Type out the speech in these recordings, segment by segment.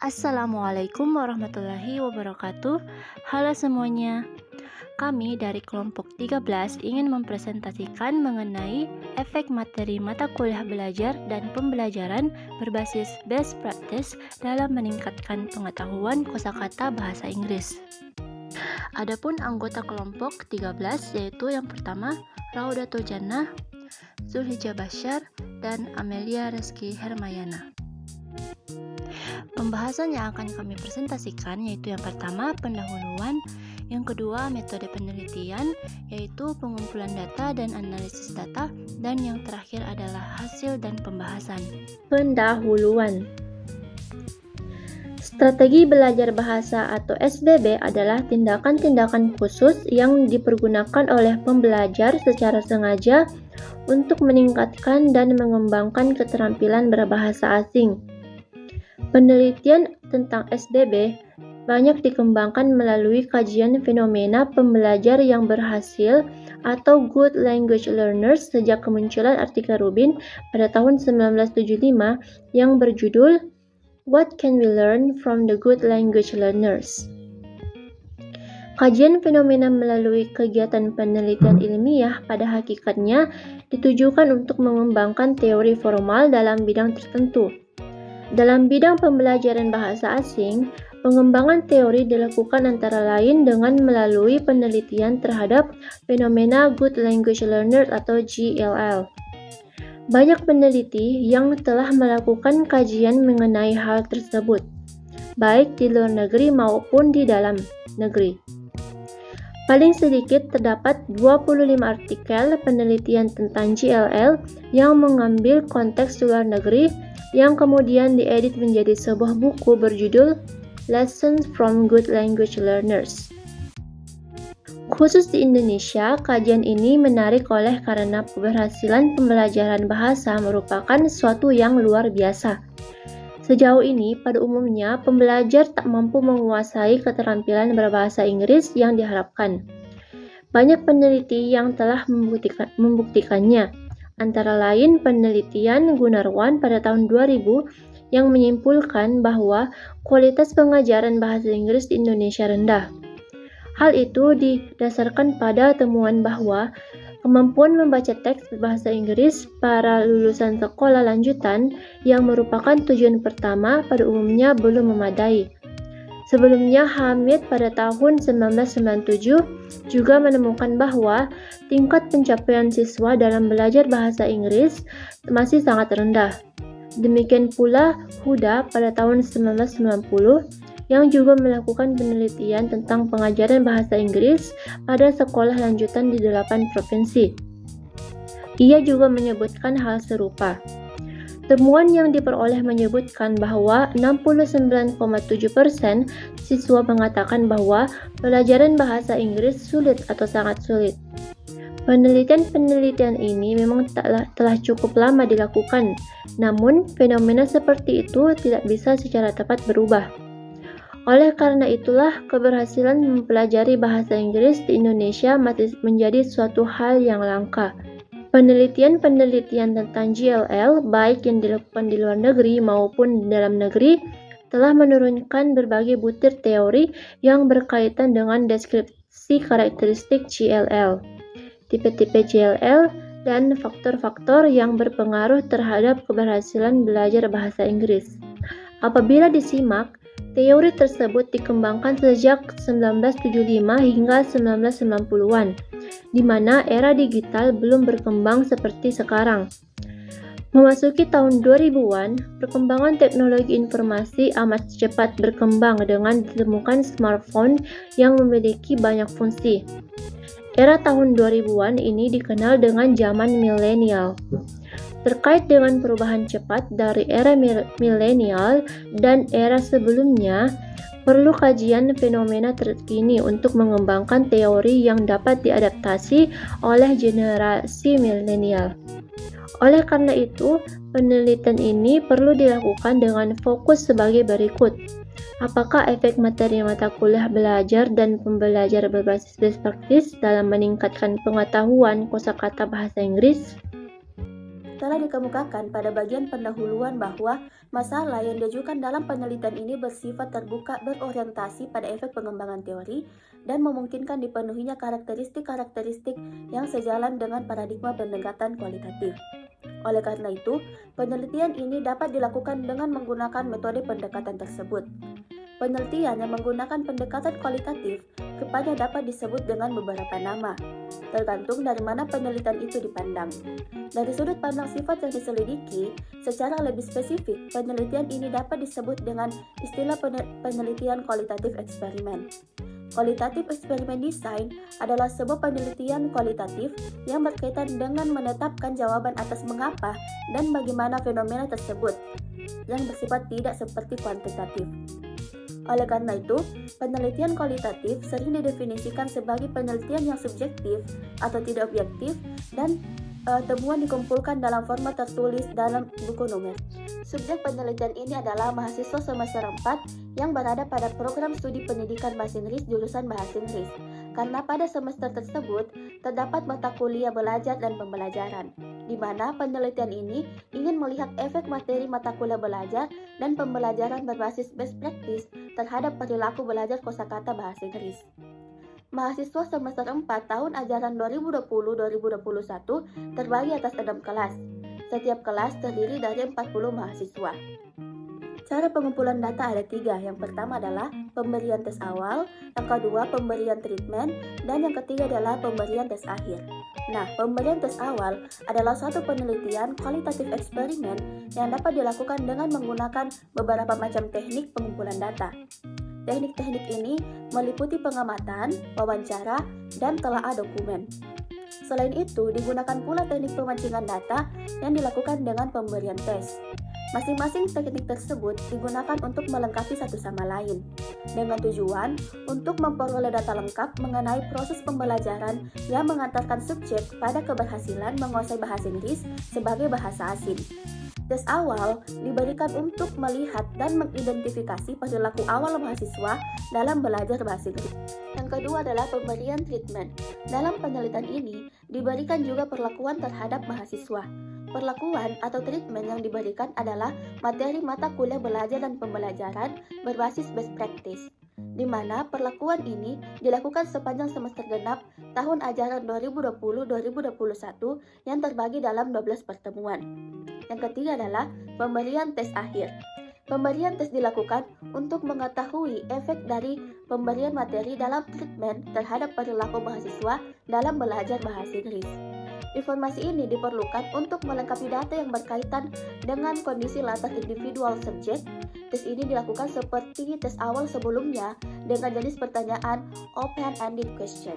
Assalamualaikum warahmatullahi wabarakatuh. Halo semuanya. Kami dari kelompok 13 ingin mempresentasikan mengenai efek materi mata kuliah belajar dan pembelajaran berbasis best practice dalam meningkatkan pengetahuan kosakata bahasa Inggris. Adapun anggota kelompok 13 yaitu yang pertama Raudatul Jannah, Zulhijjah Bashar, dan Amelia Reski Hermayana. Pembahasan yang akan kami presentasikan yaitu yang pertama pendahuluan, yang kedua metode penelitian yaitu pengumpulan data dan analisis data, dan yang terakhir adalah hasil dan pembahasan. Pendahuluan. Strategi belajar bahasa atau SBB adalah tindakan-tindakan khusus yang dipergunakan oleh pembelajar secara sengaja untuk meningkatkan dan mengembangkan keterampilan berbahasa asing. Penelitian tentang SBB banyak dikembangkan melalui kajian fenomena pembelajar yang berhasil atau Good Language Learners sejak kemunculan artikel Rubin pada tahun 1975 yang berjudul What Can We Learn from the Good Language Learners? Kajian fenomena melalui kegiatan penelitian ilmiah pada hakikatnya ditujukan untuk mengembangkan teori formal dalam bidang tertentu. Dalam bidang pembelajaran bahasa asing, pengembangan teori dilakukan antara lain dengan melalui penelitian terhadap fenomena Good Language Learners atau GLL. Banyak peneliti yang telah melakukan kajian mengenai hal tersebut, baik di luar negeri maupun di dalam negeri. Paling sedikit terdapat 25 artikel penelitian tentang GLL yang mengambil konteks luar negeri yang kemudian diedit menjadi sebuah buku berjudul Lessons from Good Language Learners. Khusus di Indonesia, kajian ini menarik oleh karena keberhasilan pembelajaran bahasa merupakan sesuatu yang luar biasa. Sejauh ini, pada umumnya, pembelajar tak mampu menguasai keterampilan berbahasa Inggris yang diharapkan. Banyak peneliti yang telah membuktikannya. Antara lain penelitian Gunarwan pada tahun 2000 yang menyimpulkan bahwa kualitas pengajaran bahasa Inggris di Indonesia rendah. Hal itu didasarkan pada temuan bahwa kemampuan membaca teks berbahasa Inggris para lulusan sekolah lanjutan yang merupakan tujuan pertama pada umumnya belum memadai. Sebelumnya, Hamid pada tahun 1997 juga menemukan bahwa tingkat pencapaian siswa dalam belajar bahasa Inggris masih sangat rendah. Demikian pula Huda pada tahun 1990 yang juga melakukan penelitian tentang pengajaran bahasa Inggris pada sekolah lanjutan di 8 provinsi. Ia juga menyebutkan hal serupa. Temuan yang diperoleh menyebutkan bahwa 69,7% siswa mengatakan bahwa pelajaran bahasa Inggris sulit atau sangat sulit. Penelitian ini memang telah cukup lama dilakukan, namun fenomena seperti itu tidak bisa secara tepat berubah. Oleh karena itulah, keberhasilan mempelajari bahasa Inggris di Indonesia masih menjadi suatu hal yang langka. Penelitian-penelitian tentang GLL, baik yang dilakukan di luar negeri maupun di dalam negeri, telah menurunkan berbagai butir teori yang berkaitan dengan deskripsi karakteristik GLL, tipe-tipe GLL, dan faktor-faktor yang berpengaruh terhadap keberhasilan belajar bahasa Inggris. Apabila disimak, teori tersebut dikembangkan sejak 1975 hingga 1990-an, di mana era digital belum berkembang seperti sekarang. Memasuki tahun 2000-an, perkembangan teknologi informasi amat cepat berkembang dengan ditemukan smartphone yang memiliki banyak fungsi. Era tahun 2000-an ini dikenal dengan zaman milenial. Terkait dengan perubahan cepat dari era milenial dan era sebelumnya, perlu kajian fenomena terkini untuk mengembangkan teori yang dapat diadaptasi oleh generasi milenial. Oleh karena itu, penelitian ini perlu dilakukan dengan fokus sebagai berikut. Apakah efek materi mata kuliah belajar dan pembelajar berbasis best practice dalam meningkatkan pengetahuan kosakata bahasa Inggris? Telah dikemukakan pada bagian pendahuluan bahwa masalah yang diajukan dalam penelitian ini bersifat terbuka, berorientasi pada efek pengembangan teori, dan memungkinkan dipenuhinya karakteristik-karakteristik yang sejalan dengan paradigma pendekatan kualitatif. Oleh karena itu, penelitian ini dapat dilakukan dengan menggunakan metode pendekatan tersebut. Penelitian yang menggunakan pendekatan kualitatif rupanya dapat disebut dengan beberapa nama, tergantung dari mana penelitian itu dipandang. Dari sudut pandang sifat yang diselidiki, secara lebih spesifik, penelitian ini dapat disebut dengan istilah penelitian kualitatif eksperimen. Kualitatif eksperimen design adalah sebuah penelitian kualitatif yang berkaitan dengan menetapkan jawaban atas mengapa dan bagaimana fenomena tersebut, yang bersifat tidak seperti kuantitatif. Oleh karena itu, penelitian kualitatif sering didefinisikan sebagai penelitian yang subjektif atau tidak objektif dan temuan dikumpulkan dalam format tertulis dalam buku nomor. Subjek penelitian ini adalah mahasiswa semester 4 yang berada pada program studi pendidikan bahasa Inggris jurusan bahasa Inggris, karena pada semester tersebut terdapat mata kuliah belajar dan pembelajaran, di mana penelitian ini ingin melihat efek materi mata kuliah belajar dan pembelajaran berbasis best practice terhadap perilaku belajar kosakata bahasa Inggris. Mahasiswa semester 4 tahun ajaran 2020-2021 terbagi atas 6 kelas. Setiap kelas terdiri dari 40 mahasiswa. Cara pengumpulan data ada 3. Yang pertama adalah pemberian tes awal, yang kedua pemberian treatment, dan yang ketiga adalah pemberian tes akhir. Nah, pemberian tes awal adalah suatu penelitian kualitatif eksperimen yang dapat dilakukan dengan menggunakan beberapa macam teknik pengumpulan data. Teknik-teknik ini meliputi pengamatan, wawancara, dan telaah dokumen. Selain itu, digunakan pula teknik pemancingan data yang dilakukan dengan pemberian tes. Masing-masing teknik tersebut digunakan untuk melengkapi satu sama lain, dengan tujuan untuk memperoleh data lengkap mengenai proses pembelajaran yang mengantarkan subjek pada keberhasilan menguasai bahasa Inggris sebagai bahasa asing. Tes awal diberikan untuk melihat dan mengidentifikasi perilaku awal mahasiswa dalam belajar bahasa Inggris. Yang kedua adalah pemberian treatment. Dalam penelitian ini, diberikan juga perlakuan terhadap mahasiswa. Perlakuan atau treatment yang diberikan adalah materi mata kuliah belajar dan pembelajaran berbasis best practice, di mana perlakuan ini dilakukan sepanjang semester genap tahun ajaran 2020-2021 yang terbagi dalam 12 pertemuan. Yang ketiga adalah pemberian tes akhir. Pemberian tes dilakukan untuk mengetahui efek dari pemberian materi dalam treatment terhadap perilaku mahasiswa dalam belajar bahasa Inggris. Informasi ini diperlukan untuk melengkapi data yang berkaitan dengan kondisi latar individual subjek. Tes ini dilakukan seperti tes awal sebelumnya dengan jenis pertanyaan open-ended question.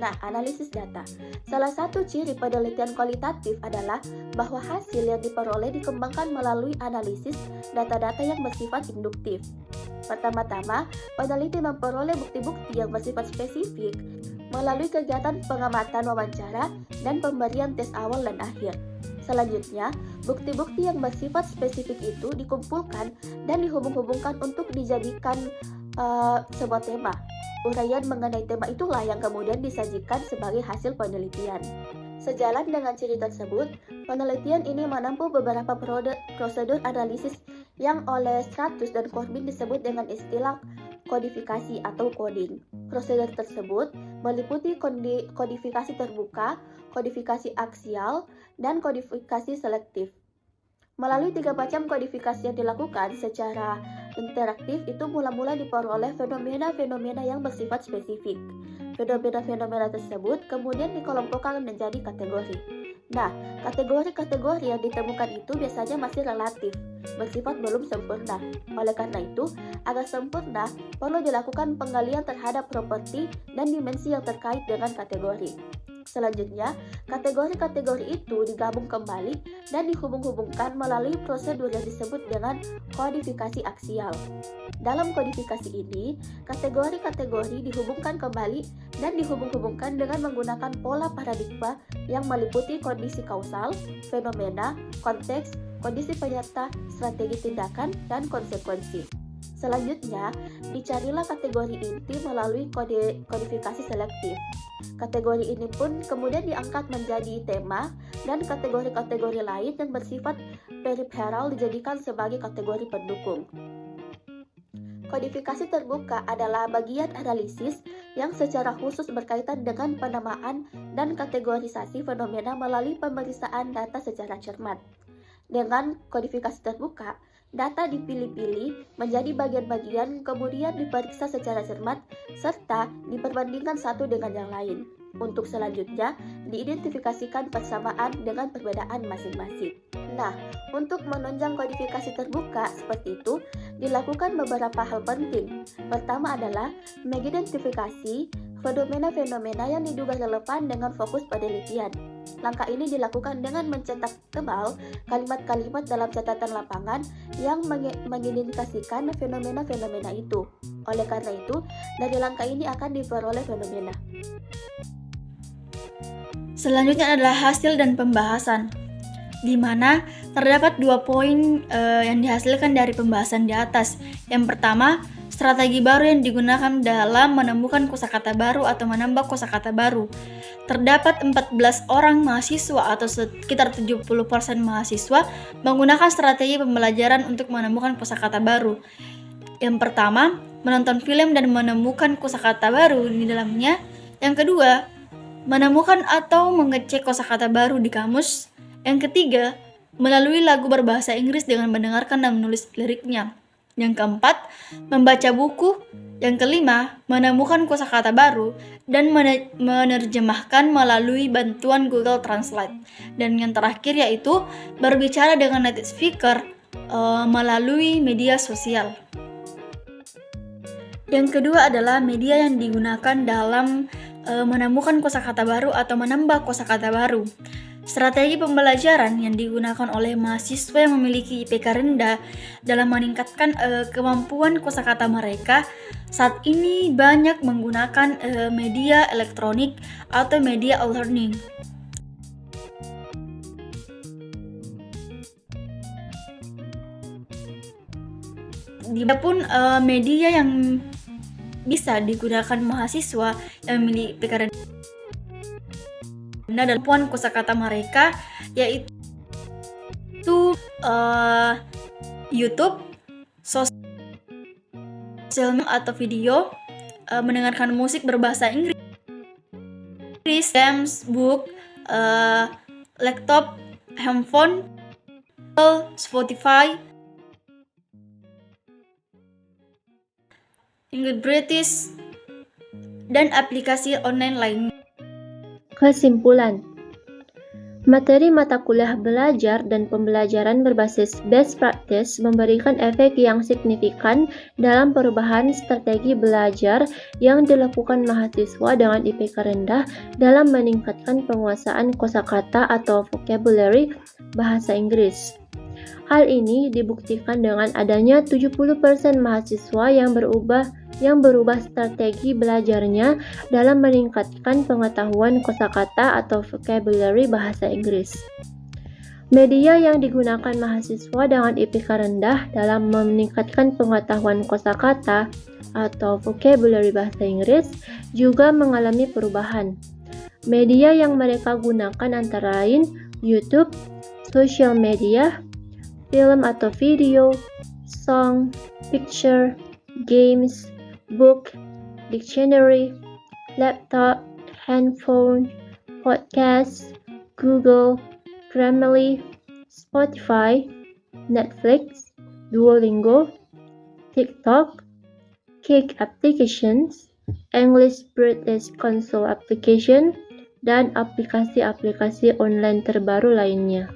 Nah, analisis data. Salah satu ciri penelitian kualitatif adalah bahwa hasil yang diperoleh dikembangkan melalui analisis data-data yang bersifat induktif. Pertama-tama, peneliti memperoleh bukti-bukti yang bersifat spesifik melalui kegiatan pengamatan wawancara dan pemberian tes awal dan akhir. Selanjutnya, bukti-bukti yang bersifat spesifik itu dikumpulkan dan dihubung-hubungkan untuk dijadikan sebuah tema. Uraian mengenai tema itulah yang kemudian disajikan sebagai hasil penelitian. Sejalan dengan ciri tersebut, penelitian ini menempuh beberapa prosedur analisis yang oleh Stratus dan Corbin disebut dengan istilah kodifikasi atau coding. Prosedur tersebut meliputi kodifikasi terbuka, kodifikasi aksial, dan kodifikasi selektif. Melalui 3 macam kodifikasi yang dilakukan secara interaktif itu mula-mula diperoleh fenomena-fenomena yang bersifat spesifik. Fenomena-fenomena tersebut kemudian dikelompokkan menjadi kategori. Nah, kategori-kategori yang ditemukan itu biasanya masih relatif, bersifat belum sempurna. Oleh karena itu, agar sempurna, perlu dilakukan penggalian terhadap properti dan dimensi yang terkait dengan kategori. Selanjutnya, kategori-kategori itu digabung kembali dan dihubung-hubungkan melalui prosedur yang disebut dengan kodifikasi aksial. Dalam kodifikasi ini, kategori-kategori dihubungkan kembali dan dihubung-hubungkan dengan menggunakan pola paradigma yang meliputi kondisi kausal, fenomena, konteks, kondisi penyerta, strategi tindakan, dan konsekuensi. Selanjutnya, dicarilah kategori inti melalui kodifikasi selektif. Kategori ini pun kemudian diangkat menjadi tema dan kategori-kategori lain yang bersifat peripheral dijadikan sebagai kategori pendukung. Kodifikasi terbuka adalah bagian analisis yang secara khusus berkaitan dengan penamaan dan kategorisasi fenomena melalui pemeriksaan data secara cermat. Dengan kodifikasi terbuka, data dipilih-pilih menjadi bagian-bagian kemudian diperiksa secara cermat serta diperbandingkan satu dengan yang lain. Untuk selanjutnya, diidentifikasikan persamaan dengan perbedaan masing-masing. Nah, untuk menunjang kodifikasi terbuka seperti itu, dilakukan beberapa hal penting. Pertama adalah mengidentifikasi fenomena-fenomena yang diduga relevan dengan fokus penelitian. Langkah ini dilakukan dengan mencetak tebal kalimat-kalimat dalam catatan lapangan yang mengidentifikasikan fenomena-fenomena itu. Oleh karena itu, dari langkah ini akan diperoleh fenomena. Selanjutnya adalah hasil dan pembahasan, di mana terdapat 2 poin yang dihasilkan dari pembahasan di atas. Yang pertama, strategi baru yang digunakan dalam menemukan kosakata baru atau menambah kosakata baru. Terdapat 14 orang mahasiswa atau sekitar 70% mahasiswa menggunakan strategi pembelajaran untuk menemukan kosakata baru. Yang pertama, menonton film dan menemukan kosakata baru di dalamnya. Yang kedua, menemukan atau mengecek kosakata baru di kamus. Yang ketiga, melalui lagu berbahasa Inggris dengan mendengarkan dan menulis liriknya. Yang keempat, membaca buku. Yang kelima, menemukan kosakata baru dan menerjemahkan melalui bantuan Google Translate. Dan yang terakhir yaitu berbicara dengan native speaker melalui media sosial. Yang kedua adalah media yang digunakan dalam menemukan kosakata baru atau menambah kosakata baru. Strategi pembelajaran yang digunakan oleh mahasiswa yang memiliki IPK rendah dalam meningkatkan kemampuan kosakata mereka saat ini banyak menggunakan media elektronik atau media e-learning. Dia pun media yang bisa digunakan mahasiswa yang memiliki IPK rendah dan kemampuan kosakata mereka yaitu YouTube, sosial atau video, mendengarkan musik berbahasa Inggris, games, book, laptop, handphone, Spotify, English British, dan aplikasi online lainnya. Kesimpulan, materi mata kuliah belajar dan pembelajaran berbasis best practice memberikan efek yang signifikan dalam perubahan strategi belajar yang dilakukan mahasiswa dengan IPK rendah dalam meningkatkan penguasaan kosakata atau vocabulary bahasa Inggris. Hal ini dibuktikan dengan adanya 70% mahasiswa yang berubah strategi belajarnya dalam meningkatkan pengetahuan kosakata atau vocabulary bahasa Inggris. Media yang digunakan mahasiswa dengan IPK rendah dalam meningkatkan pengetahuan kosakata atau vocabulary bahasa Inggris juga mengalami perubahan. Media yang mereka gunakan antara lain YouTube, social media, film atau video, song, picture, games, book, dictionary, laptop, handphone, podcast, Google, Grammarly, Spotify, Netflix, Duolingo, TikTok, Cake Applications, English British Console Application, dan aplikasi-aplikasi online terbaru lainnya.